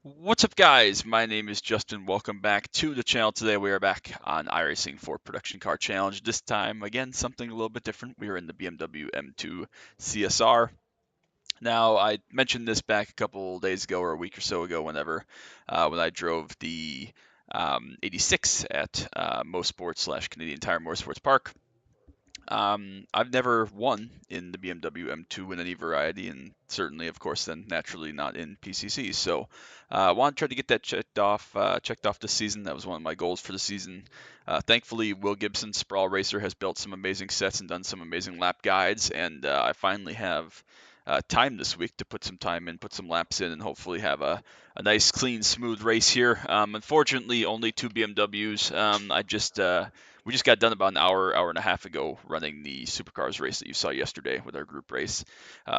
What's up, guys? My name is Justin. Welcome back to the channel. Today we are back on iRacing for Production Car Challenge. This time, again, something a little bit different. We are in the BMW M2 CSR. Now, I mentioned this back a couple days ago or a week or so ago, when I drove the 86 at Motorsports slash Canadian Tire Motorsports Park. I've never won in the BMW M2 in any variety, and certainly, of course, then naturally not in PCC. So, I want to try to get that checked off this season. That was one of my goals for the season. Thankfully, Will Gibson, Sprawl Racer, has built some amazing sets and done some amazing lap guides, and I finally have time this week to put some time in, put some laps in, and hopefully have a nice, clean, smooth race here. Unfortunately, only two BMWs. We just got done about an hour and a half ago running the supercars race that you saw yesterday with our group race.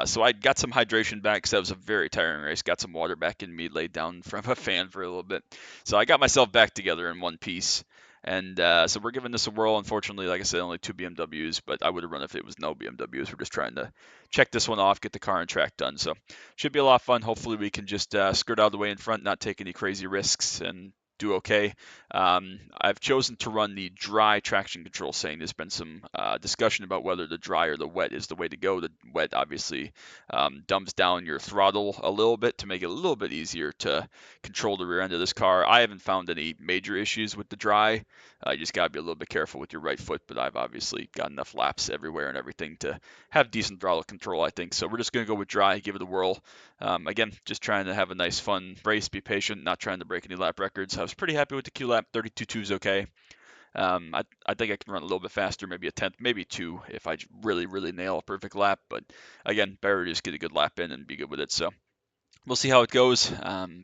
So I got some hydration back because that was a very tiring race. Got some water back in me, laid down from a fan for a little bit. So I got myself back together in one piece. And so we're giving this a whirl. Unfortunately, like I said, only two BMWs, but I would have run if it was no BMWs. We're just trying to check this one off, get the car and track done. So should be a lot of fun. Hopefully we can just skirt out of the way in front, not take any crazy risks, and do okay. I've chosen to run the dry traction control, saying there's been some discussion about whether the dry or the wet is the way to go. The wet obviously dumps down your throttle a little bit to make it a little bit easier to control the rear end of this car. I haven't found any major issues with the dry. You just got to be a little bit careful with your right foot, but I've obviously got enough laps everywhere and everything to have decent throttle control, I think. So we're just going to go with dry, give it a whirl. Again, just trying to have a nice, fun race, be patient, not trying to break any lap records. I was pretty happy with the Q lap. 32.2 is okay. I think I can run a little bit faster, maybe a tenth, maybe two if I really, really nail a perfect lap. But again, better to just get a good lap in and be good with it. So we'll see how it goes.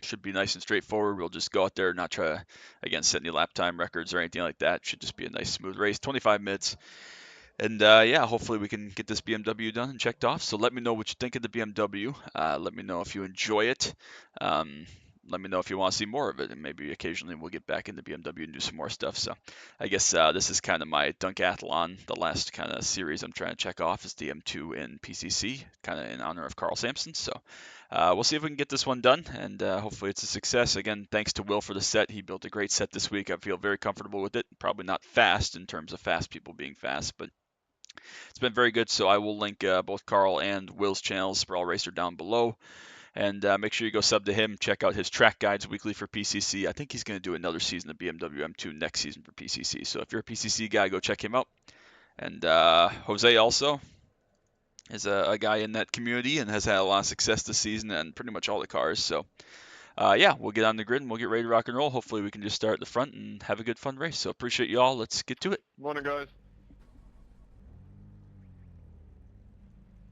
Should be nice and straightforward. We'll just go out there, not try to, again, set any lap time records or anything like that. Should just be a nice, smooth race. 25 minutes. And yeah, hopefully we can get this BMW done and checked off. So let me know what you think of the BMW. Let me know if you enjoy it. Um, Let me know if you want to see more of it, and maybe occasionally we'll get back into BMW and do some more stuff. So I guess this is kind of my Dunkathlon. The last kind of series I'm trying to check off is the M2 in PCC, kind of in honor of Carl Sampson. So we'll see if we can get this one done, and hopefully it's a success. Again, thanks to Will for the set. He built a great set this week. I feel very comfortable with it. Probably not fast in terms of fast people being fast, but it's been very good. So I will link both Carl and Will's channels, Sprawl Racer, down below. And make sure you go sub to him. Check out his track guides weekly for PCC. I think he's going to do another season of BMW M2 next season for PCC. So if you're a PCC guy, go check him out. And Jose also is a guy in that community and has had a lot of success this season and pretty much all the cars. So yeah, we'll get on the grid and we'll get ready to rock and roll. Hopefully we can just start at the front and have a good fun race. So appreciate you all. Let's get to it. Morning, guys.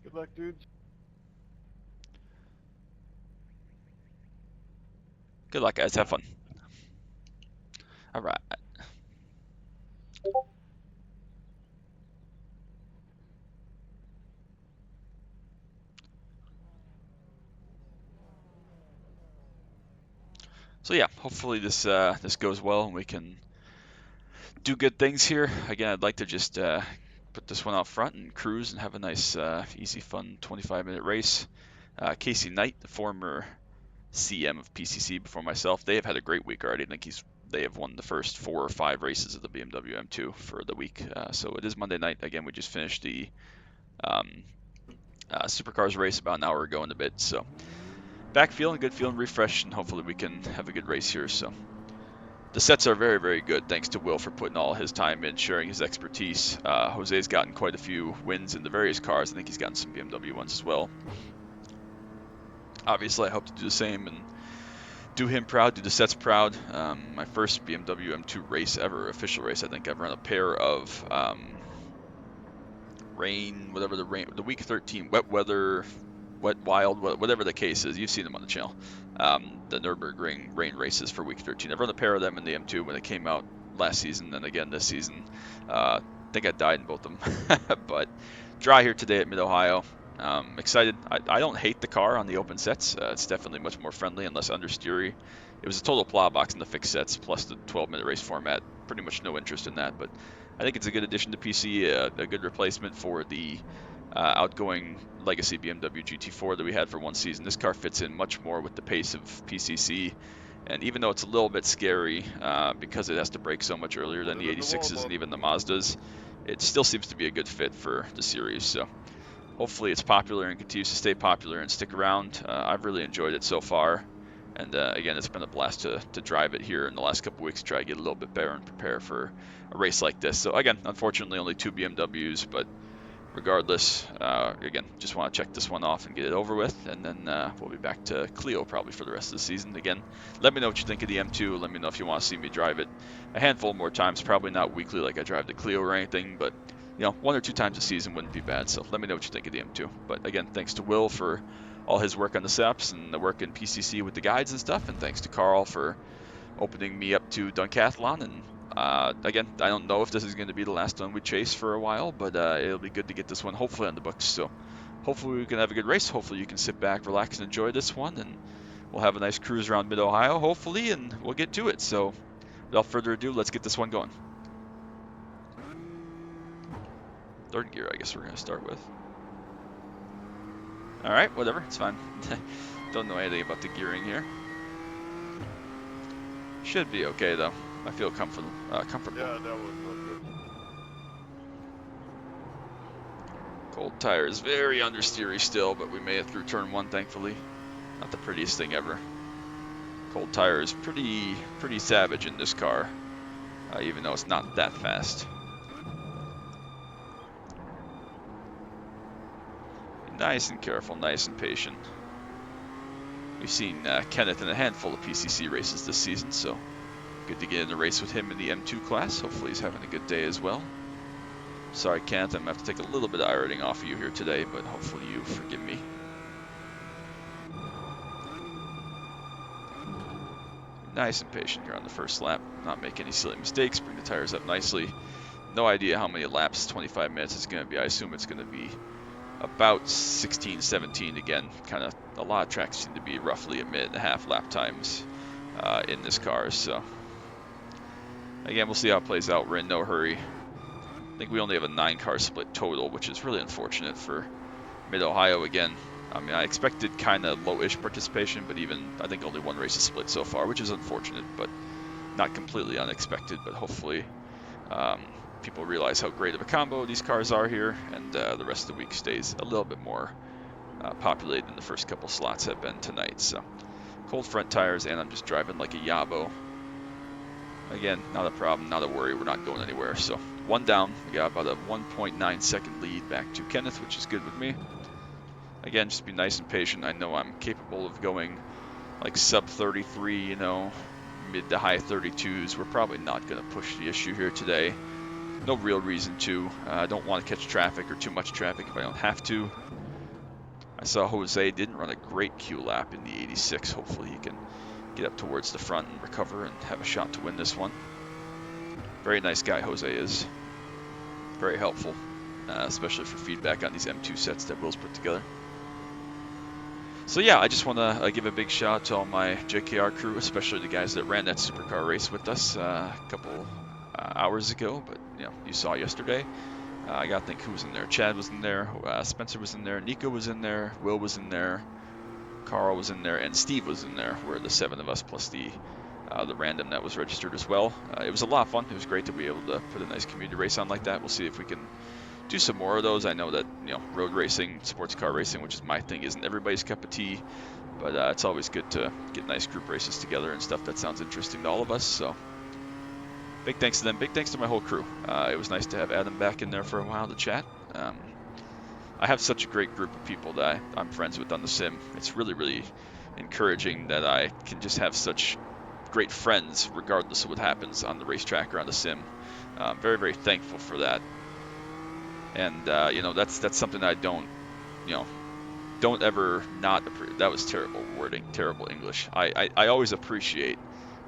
Good luck, dudes. Good luck, guys. Have fun. All right. So yeah, hopefully this goes well and we can do good things here. Again, I'd like to just put this one out front and cruise and have a nice, easy, fun 25-minute race. Casey Knight, the former CM of PCC before myself, they have had a great week already. I think they have won the first 4 or 5 races of the BMW M2 for the week. So it is Monday night. Again, we just finished the um, Supercars race about an hour ago in a bit. So back feeling good, feeling refreshed, and hopefully we can have a good race here. So the sets are very, very good. Thanks to Will for putting all his time in, sharing his expertise. Jose's gotten quite a few wins in the various cars. I think he's gotten some BMW ones as well. Obviously, I hope to do the same and do him proud, do the sets proud. My first BMW M2 race ever, official race, I think I've run a pair of rain, whatever the week 13, wet weather, wet wild, whatever the case is. You've seen them on the channel. The Nürburgring rain races for week 13. I've run a pair of them in the M2 when it came out last season and again this season. I think I died in both of them. But dry here today at Mid-Ohio. Excited. I don't hate the car on the open sets. It's definitely much more friendly and less understeery. It was a total plow box in the fixed sets plus the 12-minute race format. Pretty much no interest in that, but I think it's a good addition to PC, a good replacement for the outgoing legacy BMW GT4 that we had for one season. This car fits in much more with the pace of PCC, and even though it's a little bit scary because it has to brake so much earlier Put than it the in the wall, 86s and bub. even the Mazdas, it still seems to be a good fit for the series. So hopefully it's popular and continues to stay popular and stick around. I've really enjoyed it so far. And again, it's been a blast to drive it here in the last couple weeks, try to get a little bit better and prepare for a race like this. So again, unfortunately, only 2 BMWs, but regardless, again, just want to check this one off and get it over with, and then we'll be back to Clio probably for the rest of the season. Again, let me know what you think of the M2. Let me know if you want to see me drive it a handful more times, probably not weekly like I drive the Clio or anything, but 1 or 2 times a season wouldn't be bad. So let me know what you think of the M2. But again, thanks to Will for all his work on the setups and the work in PCC with the guides and stuff, and thanks to Carl for opening me up to Duncathlon. And again, I don't know if this is going to be the last one we chase for a while, but it'll be good to get this one hopefully on the books. So hopefully we can have a good race. Hopefully you can sit back, relax, and enjoy this one, and we'll have a nice cruise around Mid-Ohio, hopefully, and we'll get to it. So without further ado, let's get this one going. Third gear, I guess we're going to start with. All right, whatever, it's fine. Don't know anything about the gearing here. Should be okay though. I feel comfortable. Yeah, that was good. Cold tires, very understeery still, but we made it through turn 1, thankfully. Not the prettiest thing ever. Cold tires, pretty savage in this car, even though it's not that fast. Nice and careful, nice and patient. We've seen Kenneth in a handful of PCC races this season, so good to get in a race with him in the M2 class. Hopefully he's having a good day as well. Sorry, Kenneth, I'm going to have to take a little bit of iRacing off of you here today, but hopefully you forgive me. Nice and patient here on the first lap, not make any silly mistakes, bring the tires up nicely. No idea how many laps 25 minutes is going to be. I assume it's going to be about 16, 17 again. Kind of a lot of tracks seem to be roughly a minute and a half lap times in this car. So again, we'll see how it plays out. We're in no hurry. I think we only have a 9-car split total, which is really unfortunate for Mid-Ohio again. I mean, I expected kind of low-ish participation, but even I think only 1 race is split so far, which is unfortunate, but not completely unexpected. But hopefully people realize how great of a combo these cars are here, and the rest of the week stays a little bit more populated than the first couple slots have been tonight. So cold front tires, and I'm just driving like a yabo. Again, not a problem, not a worry. We're not going anywhere. So 1 down. We got about a 1.9 second lead back to Kenneth, which is good with me. Again, just be nice and patient. I know I'm capable of going like sub 33, mid to high 32s. We're probably not going to push the issue here today. No real reason to. I don't want to catch traffic or too much traffic if I don't have to. I saw Jose didn't run a great Q lap in the 86. Hopefully he can get up towards the front and recover and have a shot to win this one. Very nice guy Jose is. Very helpful, especially for feedback on these M2 sets that Will's put together. So yeah, I just want to give a big shout out to all my JKR crew, especially the guys that ran that supercar race with us a couple hours ago, but you saw yesterday. I gotta think who was in there. Chad was in there, Spencer was in there, Nico was in there, Will was in there, Carl was in there, and Steve was in there. We're the 7 of us plus the random that was registered as well. It was a lot of fun. It was great to be able to put a nice community race on like that. We'll see if we can do some more of those. I know that road racing, sports car racing, which is my thing, isn't everybody's cup of tea, but it's always good to get nice group races together and stuff that sounds interesting to all of us. So big thanks to them. Big thanks to my whole crew. It was nice to have Adam back in there for a while to chat. I have such a great group of people that I'm friends with on the sim. It's really, really encouraging that I can just have such great friends regardless of what happens on the racetrack or on the sim. Very, very thankful for that. And that's something I don't ever not appreciate. That was terrible wording, terrible English. I always appreciate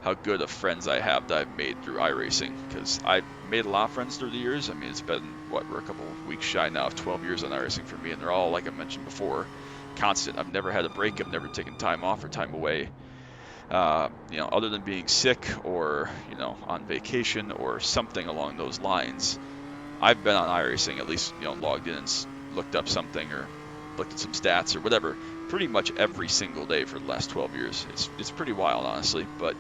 how good of friends I have that I've made through iRacing, because I've made a lot of friends through the years. I mean, it's been we're a couple weeks shy now of 12 years on iRacing for me, and they're all, like I mentioned before, constant. I've never had a break. I've never taken time off or time away. Other than being sick or on vacation or something along those lines, I've been on iRacing, at least logged in and looked up something or looked at some stats or whatever pretty much every single day for the last 12 years. It's pretty wild, honestly. But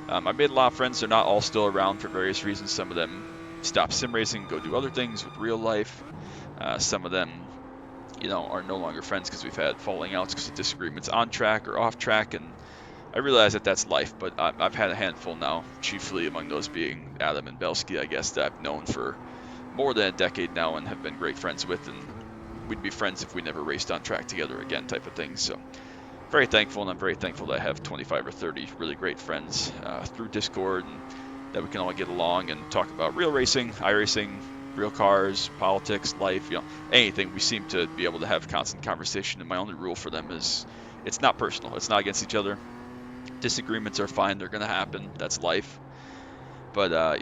I made a lot of friends. They're not all still around for various reasons. Some of them stop sim racing, go do other things with real life. Some of them, are no longer friends because we've had falling outs because of disagreements on track or off track. And I realize that that's life, but I've had a handful now, chiefly among those being Adam and Belsky, I guess, that I've known for more than a decade now and have been great friends with. And we'd be friends if we never raced on track together again, type of thing. So very thankful, and I'm very thankful that I have 25 or 30 really great friends through Discord, and that we can all get along and talk about real racing, iRacing, real cars, politics, life, anything. We seem to be able to have constant conversation, and my only rule for them is it's not personal. It's not against each other. Disagreements are fine. They're going to happen. That's life. But,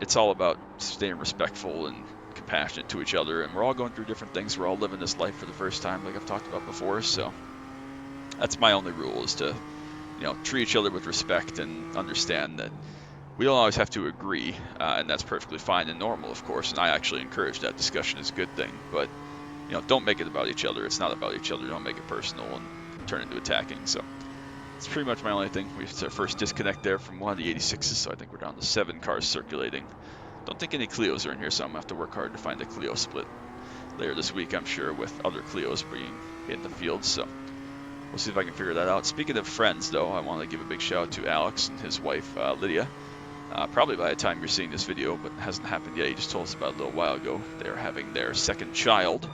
it's all about staying respectful and compassionate to each other, and we're all going through different things. We're all living this life for the first time, like I've talked about before, so that's my only rule, is to treat each other with respect and understand that we don't always have to agree, and that's perfectly fine and normal, of course, and I actually encourage that. Discussion is a good thing, but don't make it about each other. It's not about each other. Don't make it personal and turn into attacking. So it's pretty much my only thing. It's our first disconnect there from one of the 86s, so I think we're down to 7 cars circulating. Don't think any Clios are in here, so I'm going to have to work hard to find a Clio split later this week, I'm sure, with other Clios being in the field, so we'll see if I can figure that out. Speaking of friends, though, I want to give a big shout out to Alex and his wife, Lydia. Probably by the time you're seeing this video, but it hasn't happened yet. He just told us about it a little while ago. They're having their second child.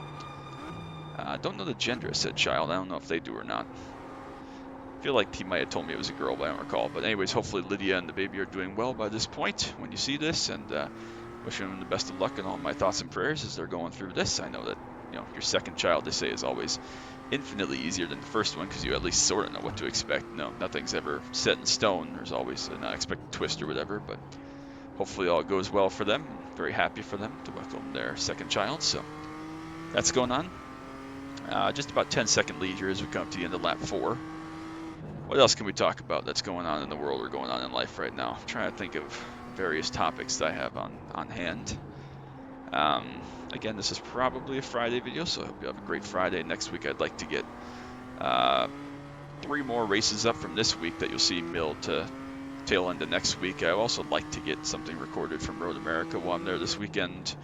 I don't know the gender of said child. I don't know if they do or not. I feel like he might have told me it was a girl, but I don't recall. But anyways, hopefully Lydia and the baby are doing well by this point when you see this, and wishing them the best of luck and all my thoughts and prayers as they're going through this. I know that your second child, they say, is always infinitely easier than the first one because you at least sort of know what to expect. No, nothing's ever set in stone. There's always an unexpected twist or whatever, but hopefully all goes well for them. I'm very happy for them to welcome their second child. So that's going on. Just about 10-second lead here as we come up to the end of lap 4. What else can we talk about that's going on in the world or going on in life right now? I'm trying to think of various topics that I have on hand. Again, this is probably a Friday video, so I hope you have a great Friday. Next week, I'd like to get 3 more races up from this week that you'll see milled to tail end of next week. I also like to get something recorded from Road America while I'm there this weekend.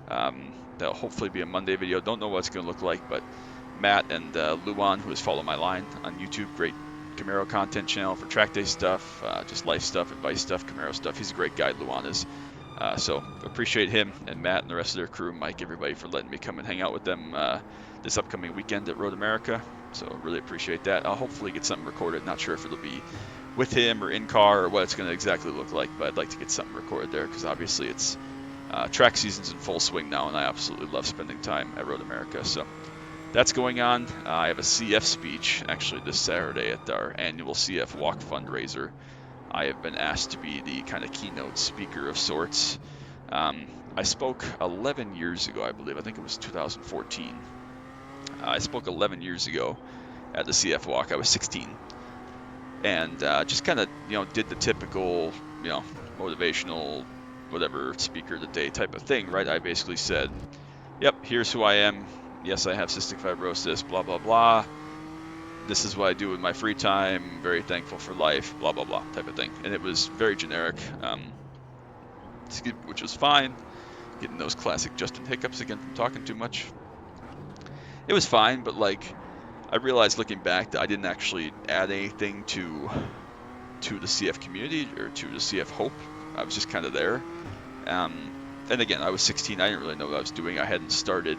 That'll hopefully be a Monday video. Don't know what it's going to look like, but Matt and Luan, who has followed my line on YouTube, great Camaro content channel for track day stuff, just life stuff, advice stuff, Camaro stuff. He's a great guy, Luan is. So appreciate him and Matt and the rest of their crew, Mike, everybody, for letting me come and hang out with them this upcoming weekend at Road America. So really appreciate that. I'll hopefully get something recorded. Not sure if it'll be with him or in car or what it's going to exactly look like, but I'd like to get something recorded there because obviously it's track season's in full swing now, and I absolutely love spending time at Road America. So that's going on. I have a CF speech actually this Saturday at our annual CF Walk fundraiser. I have been asked to be the kind of keynote speaker of sorts. I spoke 11 years ago, I believe. I think it was 2014. I spoke 11 years ago at the CF Walk. I was 16. And just kind of, did the typical, motivational, whatever, speaker of the day type of thing, right? I basically said, yep, here's who I am. Yes, I have cystic fibrosis, blah, blah, blah. This is what I do with my free time. Very thankful for life, blah, blah, blah, type of thing. And it was very generic, which was fine. Getting those classic Justin hiccups again from talking too much. It was fine, but I realized looking back that I didn't actually add anything to the CF community or to the CF hope. I was just kind of there. And again, I was 16. I didn't really know what I was doing. I hadn't started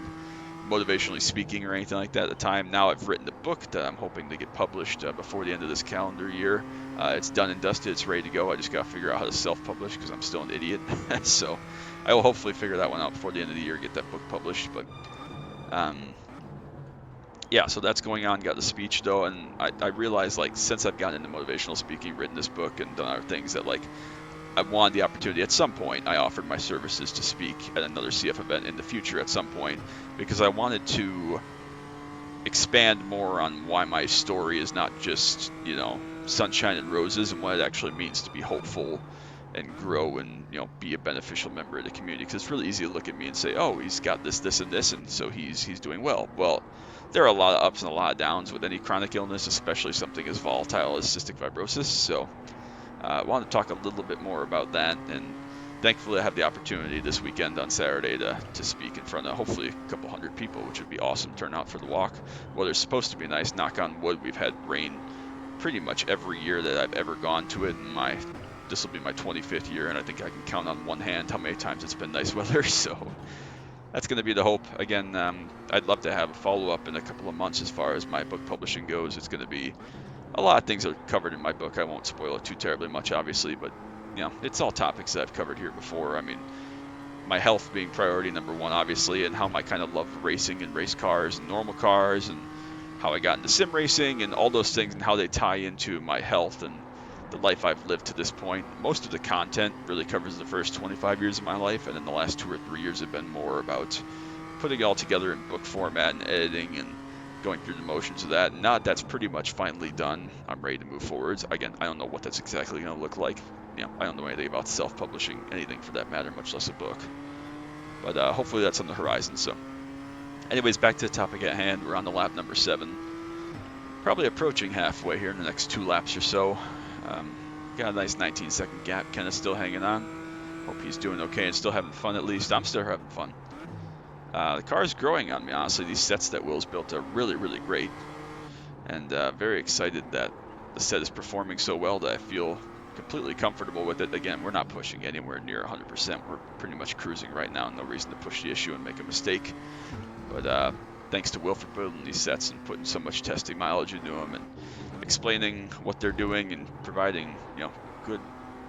motivationally speaking or anything like that at the time. Now I've written a book that I'm hoping to get published before the end of this calendar year. It's done and dusted. It's ready to go. I just got to figure out how to self-publish because I'm still an idiot. So I will hopefully figure that one out before the end of the year, get that book published. But yeah, so that's going on. Got the speech though, and I realized since I've gotten into motivational speaking, written this book, and done other things that I wanted the opportunity at some point. I offered my services to speak at another CF event in the future at some point because I wanted to expand more on why my story is not just, sunshine and roses and what it actually means to be hopeful and grow and be a beneficial member of the community. Because it's really easy to look at me and say, oh, he's got this, this, and this, and so he's doing well. Well, there are a lot of ups and a lot of downs with any chronic illness, especially something as volatile as cystic fibrosis. So I want to talk a little bit more about that, and thankfully I have the opportunity this weekend on Saturday to speak in front of hopefully a couple hundred people, which would be awesome turnout for the walk. Weather's supposed to be nice. Knock on wood, we've had rain pretty much every year that I've ever gone to it. This will be my 25th year, and I think I can count on one hand how many times it's been nice weather. So that's going to be the hope. Again, I'd love to have a follow-up in a couple of months as far as my book publishing goes. It's going to be a lot of things are covered in my book. I won't spoil it too terribly much, obviously, but it's all topics that I've covered here before. I mean, my health being priority number one, obviously, and how I kind of love racing and race cars and normal cars, and how I got into sim racing and all those things, and how they tie into my health and the life I've lived to this point. Most of the content really covers the first 25 years of my life, and then the last 2 or 3 years have been more about putting it all together in book format and editing and going through the motions of that. And now that's pretty much finally done, I'm ready to move forwards. Again, I don't know what that's exactly going to look like. I don't know anything about self-publishing, anything for that matter, much less a book. But hopefully that's on the horizon. So anyways, back to the topic at hand. We're on the lap number 7. Probably approaching halfway here in the next 2 laps or so. Got a nice 19-second gap. Ken is still hanging on. Hope he's doing okay and still having fun at least. I'm still having fun. The car is growing on me, honestly. These sets that Will's built are really, really great. And very excited that the set is performing so well that I feel completely comfortable with it. Again, we're not pushing anywhere near 100%. We're pretty much cruising right now. No reason to push the issue and make a mistake. But thanks to Will for building these sets and putting so much testing mileage into them and explaining what they're doing and providing, good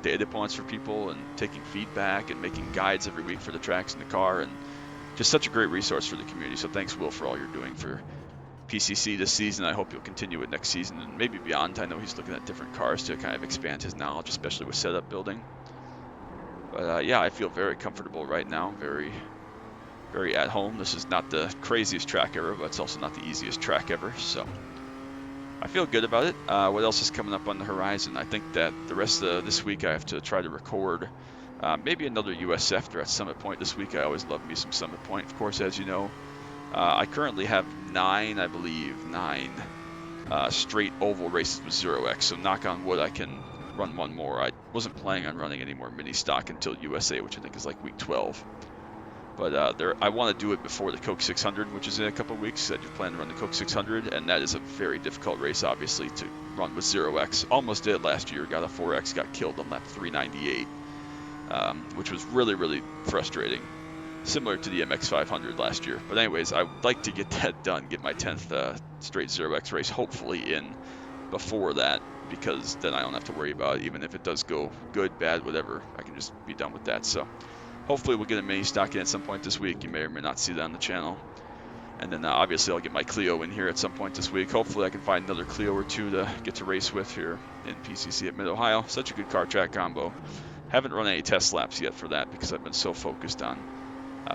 data points for people and taking feedback and making guides every week for the tracks in the car, and just such a great resource for the community. So thanks, Will, for all you're doing for PCC this season. I hope you'll continue it next season and maybe beyond. I know he's looking at different cars to kind of expand his knowledge, especially with setup building. But yeah, I feel very comfortable right now, very, very at home. This is not the craziest track ever, but it's also not the easiest track ever. So I feel good about it. What else is coming up on the horizon? I think that the rest of this week I have to try to record maybe another USF. They're at Summit Point this week. I always love me some Summit Point, of course, as you know. I currently have 9 straight oval races with 0x, so knock on wood I can run one more. I wasn't planning on running any more mini stock until USA, which I think is like week 12. But I want to do it before the Coke 600, which is in a couple of weeks. I do plan to run the Coke 600, and that is a very difficult race, obviously, to run with 0x. Almost did last year, got a 4x, got killed on lap 398, which was really, really frustrating. Similar to the MX500 last year. But anyways, I would like to get that done, get my 10th straight 0x race hopefully in before that, because then I don't have to worry about it. Even if it does go good, bad, whatever, I can just be done with that. So hopefully we'll get a mini stock in at some point this week. You may or may not see that on the channel. And then obviously I'll get my Clio in here at some point this week. Hopefully I can find another Clio or two to get to race with here in PCC at Mid-Ohio. Such a good car track combo. Haven't run any test laps yet for that because I've been so focused on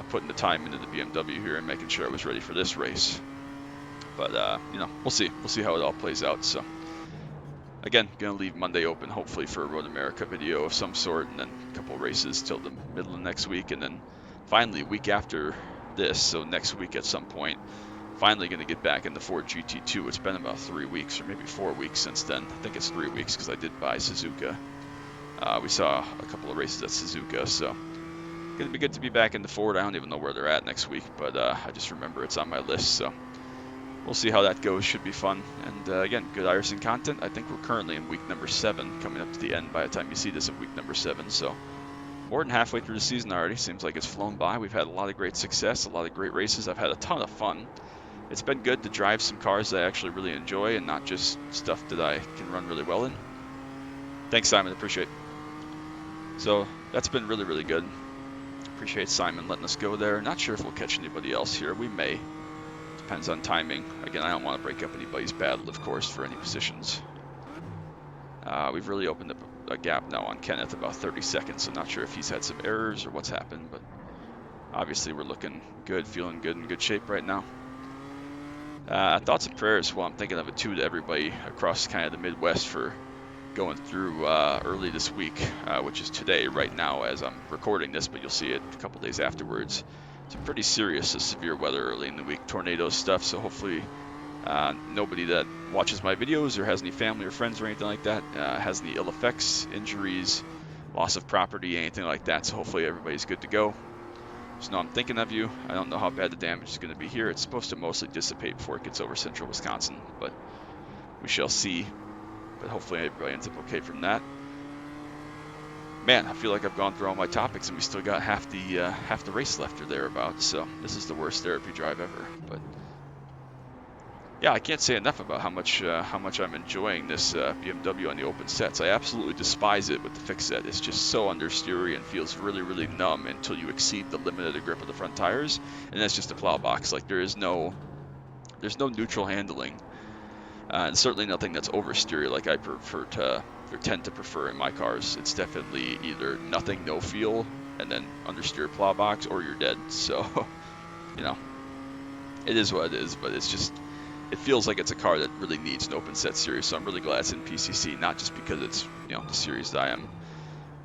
putting the time into the BMW here and making sure I was ready for this race. But we'll see. We'll see how it all plays out. So again, gonna leave Monday open hopefully for a Road America video of some sort, and then a couple races till the middle of next week, and then finally week after this, so next week at some point, finally gonna get back in the Ford GT2. It's been about 3 weeks or maybe 4 weeks since then. I think it's 3 weeks because I did buy Suzuka. We saw a couple of races at Suzuka, so gonna be good to be back in the Ford. I don't even know where they're at next week, but I just remember it's on my list, so we'll see how that goes. Should be fun. And again, good iRacing content. I think we're currently in week number 7, coming up to the end by the time you see this of week number 7. So more than halfway through the season already. Seems like it's flown by. We've had a lot of great success, a lot of great races. I've had a ton of fun. It's been good to drive some cars that I actually really enjoy and not just stuff that I can run really well in. Thanks, Simon. Appreciate it. So that's been really, really good. Appreciate Simon letting us go there. Not sure if we'll catch anybody else here. We may. Depends on timing. Again, I don't want to break up anybody's battle, of course, for any positions. We've really opened up a gap now on Kenneth, about 30 seconds, so not sure if he's had some errors or what's happened, but obviously we're looking good, feeling good, in good shape right now. Thoughts and prayers, well, I'm thinking of it too, to everybody across kind of the Midwest for going through early this week, which is today, right now, as I'm recording this, but you'll see it a couple days afterwards. Some pretty serious, severe weather early in the week, tornado stuff. So hopefully, nobody that watches my videos or has any family or friends or anything like that has any ill effects, injuries, loss of property, anything like that. So hopefully everybody's good to go. Just know I'm thinking of you. I don't know how bad the damage is going to be here. It's supposed to mostly dissipate before it gets over central Wisconsin, but we shall see. But hopefully everybody ends up okay from that. Man, I feel like I've gone through all my topics and we still got half the race left or thereabouts. So this is the worst therapy drive ever. But yeah, I can't say enough about how much I'm enjoying this BMW on the open sets. I absolutely despise it with the fixed set. It's just so understeery and feels really, really numb until you exceed the limit of the grip of the front tires, and that's just a plow box. Like there's no neutral handling, and certainly nothing that's oversteery like I tend to prefer in my cars. It's definitely either nothing, no feel, and then understeer plow box, or you're dead. So, you know, it is what it is. But it's just, it feels like it's a car that really needs an open set series. So I'm really glad it's in PCC, not just because it's, you know, the series that I am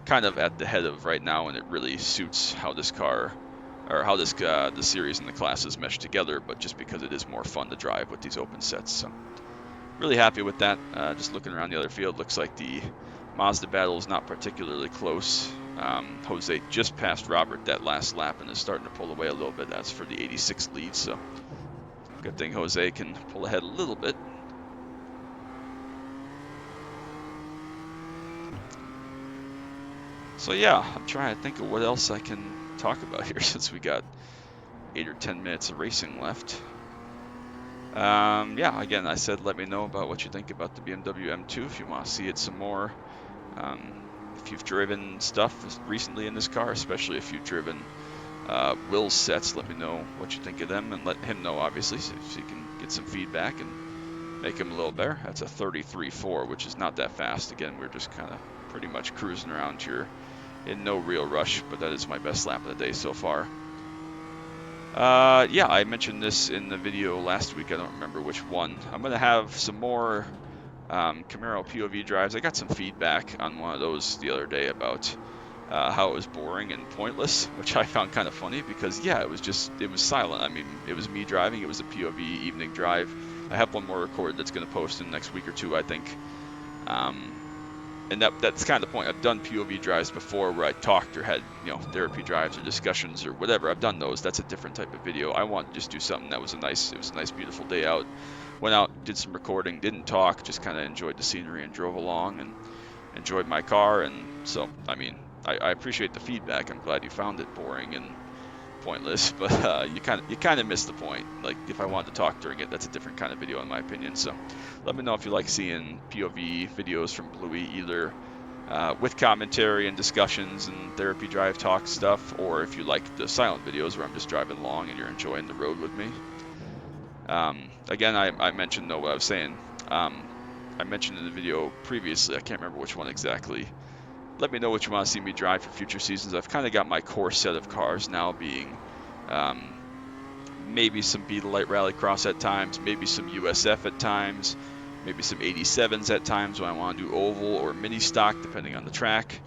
kind of at the head of right now, and it really suits how this car, or how this the series and the classes mesh together, but just because it is more fun to drive with these open sets. So really happy with that. Just looking around the other field, looks like the Mazda battle is not particularly close. Jose just passed Robert that last lap and is starting to pull away a little bit. That's for the 86 lead, so good thing Jose can pull ahead a little bit. So yeah, I'm trying to think of what else I can talk about here since we got 8 or 10 minutes of racing left. Yeah, again, I said let me know about what you think about the BMW M2 if you want to see it some more. If you've driven stuff recently in this car, especially if you've driven Will's sets, let me know what you think of them, and let him know, obviously, so you can get some feedback and make him a little better. That's a 33.4, which is not that fast. Again, we're just kind of pretty much cruising around here in no real rush, but that is my best lap of the day so far. Yeah, I mentioned this in the video last week. I don't remember which one. I'm going to have some more Camaro POV drives. I got some feedback on one of those the other day about how it was boring and pointless, which I found kind of funny because, yeah, it was silent. I mean, it was me driving. It was a POV evening drive. I have one more recorded that's going to post in the next week or two, I think. And that's kind of the point. I've done POV drives before where I talked or had, you know, therapy drives or discussions or whatever. I've done those. That's a different type of video. I want to just do something that was it was a nice, beautiful day out. Went out, did some recording, didn't talk, just kind of enjoyed the scenery and drove along and enjoyed my car. And so, I mean, I appreciate the feedback. I'm glad you found it boring and pointless, but you kind of missed the point. Like, if I wanted to talk during it, that's a different kind of video in my opinion. So let me know if you like seeing POV videos from Bluey, either with commentary and discussions and therapy drive talk stuff, or if you like the silent videos where I'm just driving along and you're enjoying the road with me. Again, I mentioned though what I was saying. I mentioned in the video previously, I can't remember which one exactly. Let me know what you want to see me drive for future seasons. I've kind of got my core set of cars now being maybe some Beetle Light Rallycross at times, maybe some USF at times, maybe some 87s at times when I want to do oval or mini stock, depending on the track.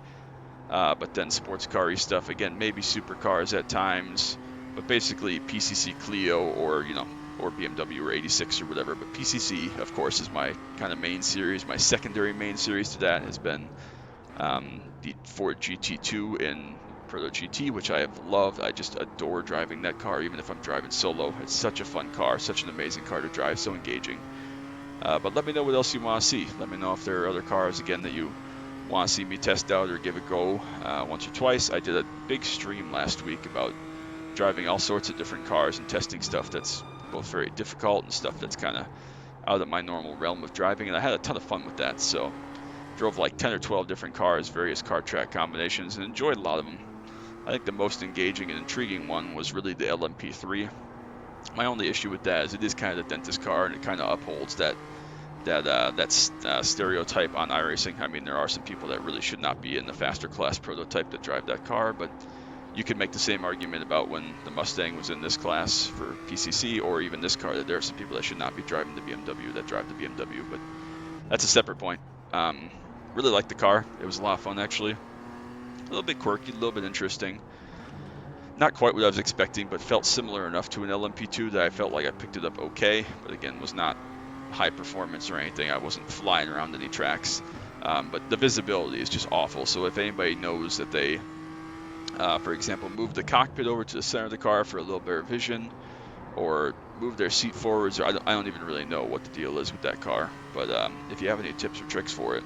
But then sports car-y stuff, again, maybe supercars at times, but basically PCC Clio or, you know, or BMW or 86 or whatever. But PCC, of course, is my kind of main series. My secondary main series to that has been the Ford GT2 in Proto GT, which I have loved. I just adore driving that car, even if I'm driving solo. It's such a fun car, such an amazing car to drive, so engaging. But let me know what else you want to see. Let me know if there are other cars, again, that you want to see me test out or give a go once or twice. I did a big stream last week about driving all sorts of different cars and testing stuff that's both very difficult and stuff that's kind of out of my normal realm of driving, and I had a ton of fun with that. So drove like 10 or 12 different cars, various car track combinations, and enjoyed a lot of them. I think the most engaging and intriguing one was really the LMP3. My only issue with that is it is kind of the dentist car, and it kind of upholds that stereotype on iRacing. I mean, there are some people that really should not be in the faster class prototype that drive that car, but you could make the same argument about when the Mustang was in this class for PCC, or even this car, that there are some people that should not be driving the BMW that drive the BMW, but that's a separate point. Really liked the car. It was a lot of fun, actually. A little bit quirky, a little bit interesting. Not quite what I was expecting, but felt similar enough to an LMP2 that I felt like I picked it up okay. But again, was not high performance or anything. I wasn't flying around any tracks. But the visibility is just awful. So if anybody knows that they, for example, move the cockpit over to the center of the car for a little better vision, or move their seat forwards, or I don't even really know what the deal is with that car. But if you have any tips or tricks for it,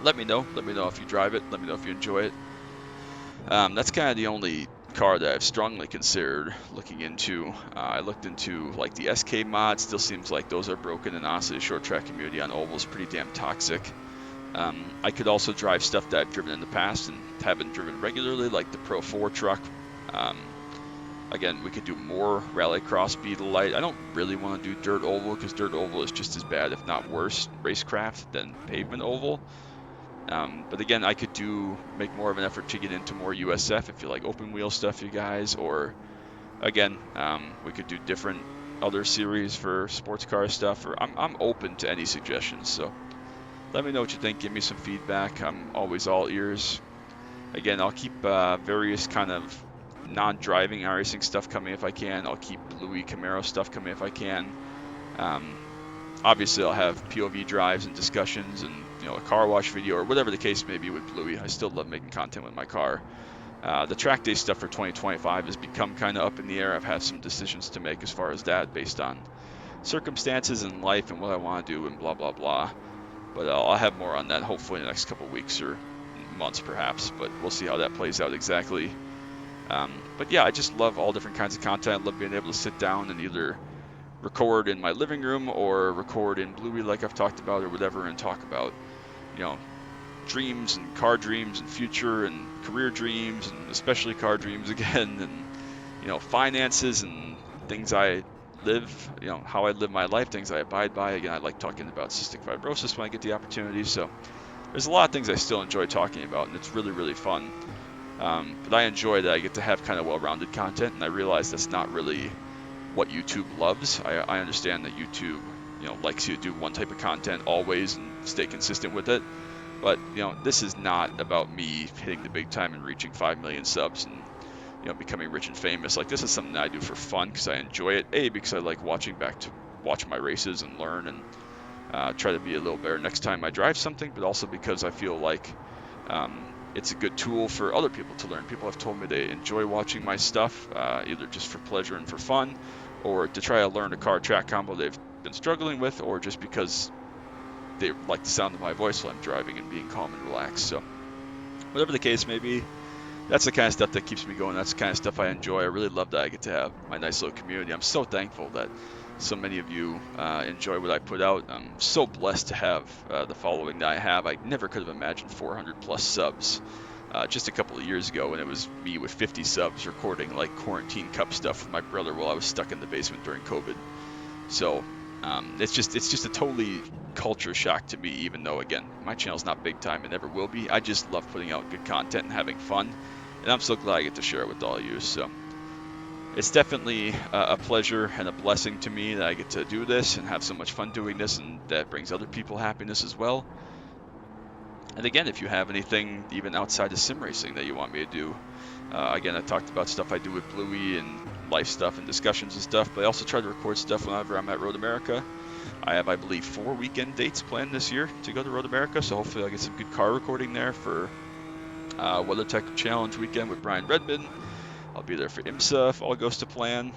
let me know. Let me know if you drive it. Let me know if you enjoy it. That's kind of the only car that I've strongly considered looking into. I looked into like the SK mod. Still seems like those are broken, and honestly, the short track community on oval is pretty damn toxic. I could also drive stuff that I've driven in the past and haven't driven regularly, like the Pro 4 truck. Again, we could do more Rallycross Beetle Light. I don't really want to do Dirt Oval because Dirt Oval is just as bad, if not worse, racecraft than Pavement Oval. But again, I could make more of an effort to get into more USF if you like open wheel stuff, you guys. Or again, we could do different other series for sports car stuff. Or I'm open to any suggestions. So let me know what you think. Give me some feedback. I'm always all ears. Again, I'll keep various kind of non-driving iRacing stuff coming if I can. I'll keep Bluey Camaro stuff coming if I can. Obviously, I'll have POV drives and discussions and a car wash video or whatever the case may be with Bluey. I still love making content with my car. The track day stuff for 2025 has become kind of up in the air. I've had some decisions to make as far as that based on circumstances in life and what I want to do and blah, blah, blah. But I'll have more on that hopefully in the next couple of weeks or months perhaps, but we'll see how that plays out exactly. But yeah, I just love all different kinds of content. I love being able to sit down and either record in my living room or record in Bluey like I've talked about or whatever and talk about, dreams and car dreams and future and career dreams and especially car dreams again and, finances and things I live, how I live my life, things I abide by. Again, I like talking about cystic fibrosis when I get the opportunity. So there's a lot of things I still enjoy talking about and it's really, really fun. But I enjoy that I get to have kind of well-rounded content, and I realize that's not really what YouTube loves. I understand that YouTube, likes you to do one type of content always and stay consistent with it. But, this is not about me hitting the big time and reaching 5 million subs and, becoming rich and famous. Like, this is something that I do for fun because I enjoy it. Because I like watch my races and learn and try to be a little better next time I drive something, but also because I feel like it's a good tool for other people to learn. People have told me they enjoy watching my stuff, either just for pleasure and for fun, or to try to learn a car track combo they've been struggling with, or just because they like the sound of my voice while I'm driving and being calm and relaxed. So whatever the case may be, that's the kind of stuff that keeps me going. That's the kind of stuff I enjoy. I really love that I get to have my nice little community. I'm so thankful that so many of you enjoy what I put out. I'm so blessed to have the following that I have. I never could have imagined 400 plus subs just a couple of years ago, and it was me with 50 subs recording like quarantine cup stuff with my brother while I was stuck in the basement during COVID. So it's just a totally culture shock to me, even though, again, my channel's not big time and never will be. I just love putting out good content and having fun, and I'm so glad I get to share it with all of you. So it's definitely a pleasure and a blessing to me that I get to do this and have so much fun doing this, and that brings other people happiness as well. And again, if you have anything even outside of sim racing that you want me to do, again, I talked about stuff I do with Bluey and life stuff and discussions and stuff, but I also try to record stuff whenever I'm at Road America. I have, I believe, 4 weekend dates planned this year to go to Road America, so hopefully I'll get some good car recording there for WeatherTech Challenge weekend with Brian Redmond. I'll be there for IMSA if all goes to plan.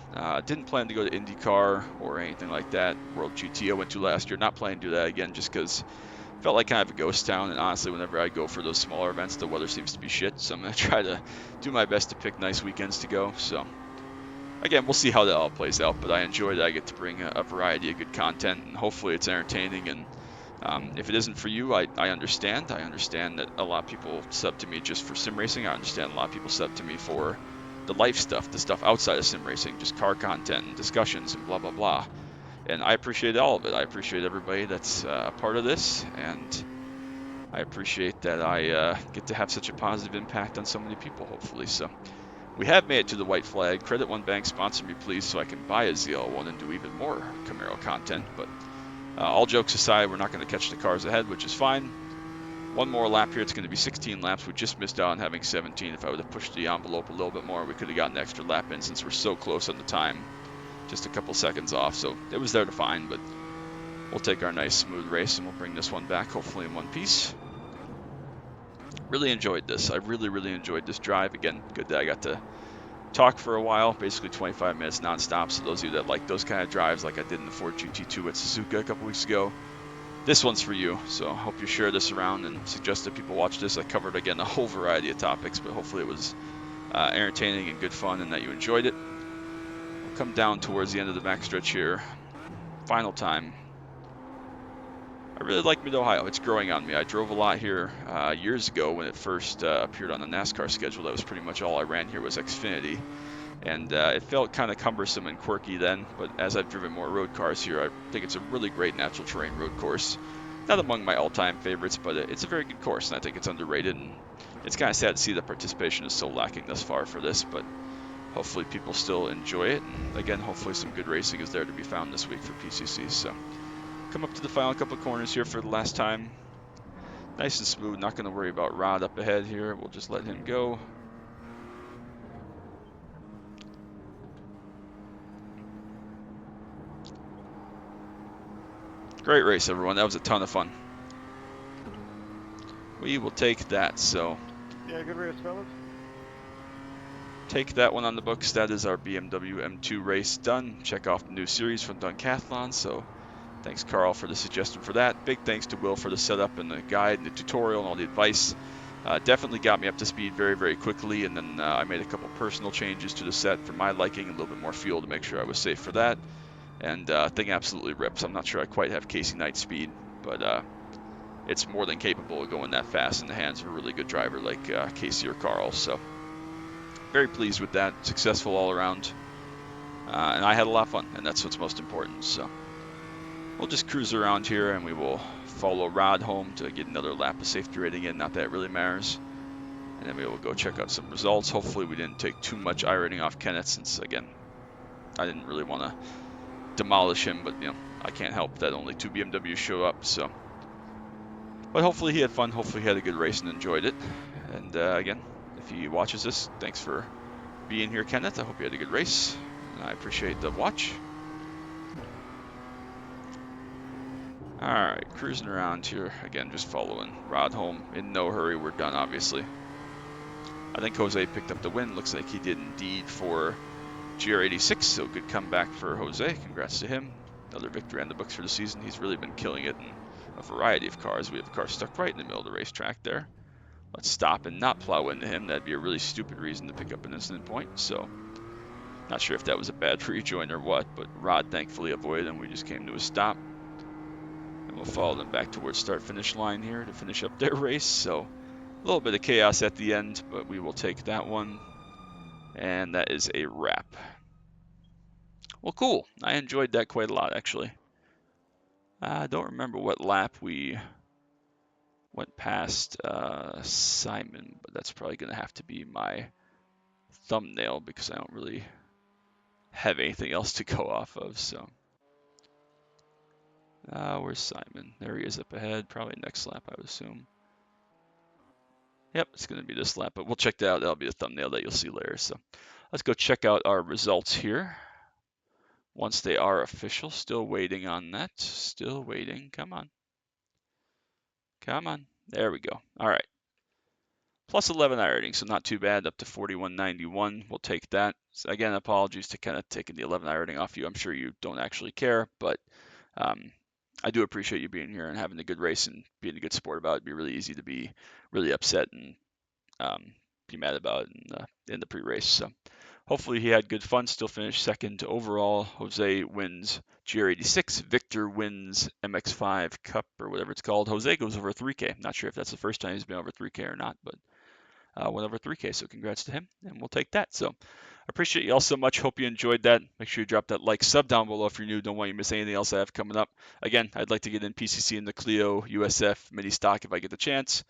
Didn't plan to go to IndyCar or anything like that. World GT I went to last year. Not planning to do that again just because felt like kind of a ghost town, and honestly, whenever I go for those smaller events, the weather seems to be shit, so I'm going to try to do my best to pick nice weekends to go. So again, we'll see how that all plays out, but I enjoy that I get to bring a variety of good content, and hopefully it's entertaining. And if it isn't for you, I understand. I understand that a lot of people sub to me just for sim racing. I understand a lot of people sub to me for the life stuff, the stuff outside of sim racing, just car content and discussions and blah, blah, blah. And I appreciate all of it. I appreciate everybody that's a part of this, and I appreciate that I get to have such a positive impact on so many people, hopefully. So we have made it to the white flag. Credit One Bank, sponsor me, please, so I can buy a ZL1 and do even more Camaro content. But all jokes aside, we're not going to catch the cars ahead, which is fine. One more lap here. It's going to be 16 laps. We just missed out on having 17. If I would have pushed the envelope a little bit more, we could have gotten an extra lap in since we're so close on the time. Just a couple seconds off, so it was there to find, but we'll take our nice smooth race and we'll bring this one back, hopefully in one piece. Really enjoyed this. I really enjoyed this drive. Again, good that I got to talk for a while, basically 25 minutes nonstop. So those of you that like those kind of drives, like I did in the Ford GT2 at Suzuka a couple weeks ago, this one's for you. So I hope you share this around and suggest that people watch this. I covered, again, a whole variety of topics, but hopefully it was entertaining and good fun and that you enjoyed it. We'll come down towards the end of the backstretch here. Final time. I really like Mid-Ohio. It's growing on me. I drove a lot here years ago when it first appeared on the NASCAR schedule. That was pretty much all I ran here was Xfinity. And it felt kind of cumbersome and quirky then, but as I've driven more road cars here, I think it's a really great natural terrain road course. Not among my all-time favorites, but it's a very good course, and I think it's underrated. And it's kind of sad to see that participation is so lacking thus far for this, but hopefully people still enjoy it. And again, hopefully some good racing is there to be found this week for PCC. So come up to the final couple of corners here for the last time. Nice and smooth, not going to worry about Rod up ahead here. We'll just let him go. Great race, everyone. That was a ton of fun. We will take that. So Yeah, good race, fellas. take that one on the books. That is our BMW M2 race done. Check off the new series from Duncathlon. So thanks, Carl, for the suggestion for that. Big thanks to Will for the setup and the guide and the tutorial and all the advice. Definitely got me up to speed very quickly. And then I made a couple personal changes to the set for my liking, a little bit more fuel to make sure I was safe for that. And thing absolutely rips. I'm not sure I quite have Casey Knight's speed, but it's more than capable of going that fast in the hands of a really good driver like Casey or Carl. So very pleased with that. Successful all around. And I had a lot of fun, and that's what's most important. So we'll just cruise around here, and we will follow Rod home to get another lap of safety rating in. Not that it really matters. And then we will go check out some results. Hopefully we didn't take too much iRating off Kenneth, since, again, I didn't really want to demolish him, but I can't help that only 2 BMWs show up. So, but hopefully he had fun. Hopefully he had a good race and enjoyed it. And again, if he watches this, thanks for being here, Kenneth. I hope you had a good race, and I appreciate the watch. All right, cruising around here again, just following Rod home. In no hurry. We're done, obviously. I think Jose picked up the win. Looks like he did indeed for GR86, so good comeback for Jose. Congrats to him. Another victory on the books for the season. He's really been killing it in a variety of cars. We have a car stuck right in the middle of the racetrack there. Let's stop and not plow into him. That'd be a really stupid reason to pick up an incident point. So, not sure if that was a bad rejoin or what, but Rod thankfully avoided him. We just came to a stop. And we'll follow them back towards start-finish line here to finish up their race. So, a little bit of chaos at the end, but we will take that one. And that is a wrap. Well, cool. I enjoyed that quite a lot, actually. I don't remember what lap we went past Simon, but that's probably going to have to be my thumbnail because I don't really have anything else to go off of. So, where's Simon? There he is up ahead. Probably next lap, I would assume. Yep, it's going to be this lap, but we'll check that out. That'll be the thumbnail that you'll see later. So, let's go check out our results here. Once they are official, still waiting on that. Still waiting. Come on. Come on. There we go. All right. Plus 11 iRating, so not too bad, up to 4191. We'll take that. So again, apologies to kind of taking the 11 iRating off you. I'm sure you don't actually care, but I do appreciate you being here and having a good race and being a good sport about it. It'd be really easy to be really upset and be mad about it in the pre-race. So hopefully he had good fun, still finished second overall. Jose wins GR86. Victor wins MX5 Cup or whatever it's called. Jose goes over 3K. Not sure if that's the first time he's been over 3K or not, but went over 3K, so congrats to him, and we'll take that. So appreciate you all so much. Hope you enjoyed that. Make sure you drop that like, sub down below if you're new. Don't want you to miss anything else I have coming up. Again, I'd like to get in PCC in the Clio USF mini stock if I get the chance.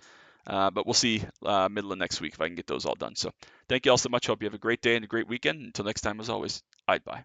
But we'll see middle of next week if I can get those all done. So thank you all so much. Hope you have a great day and a great weekend. Until next time, as always, bye.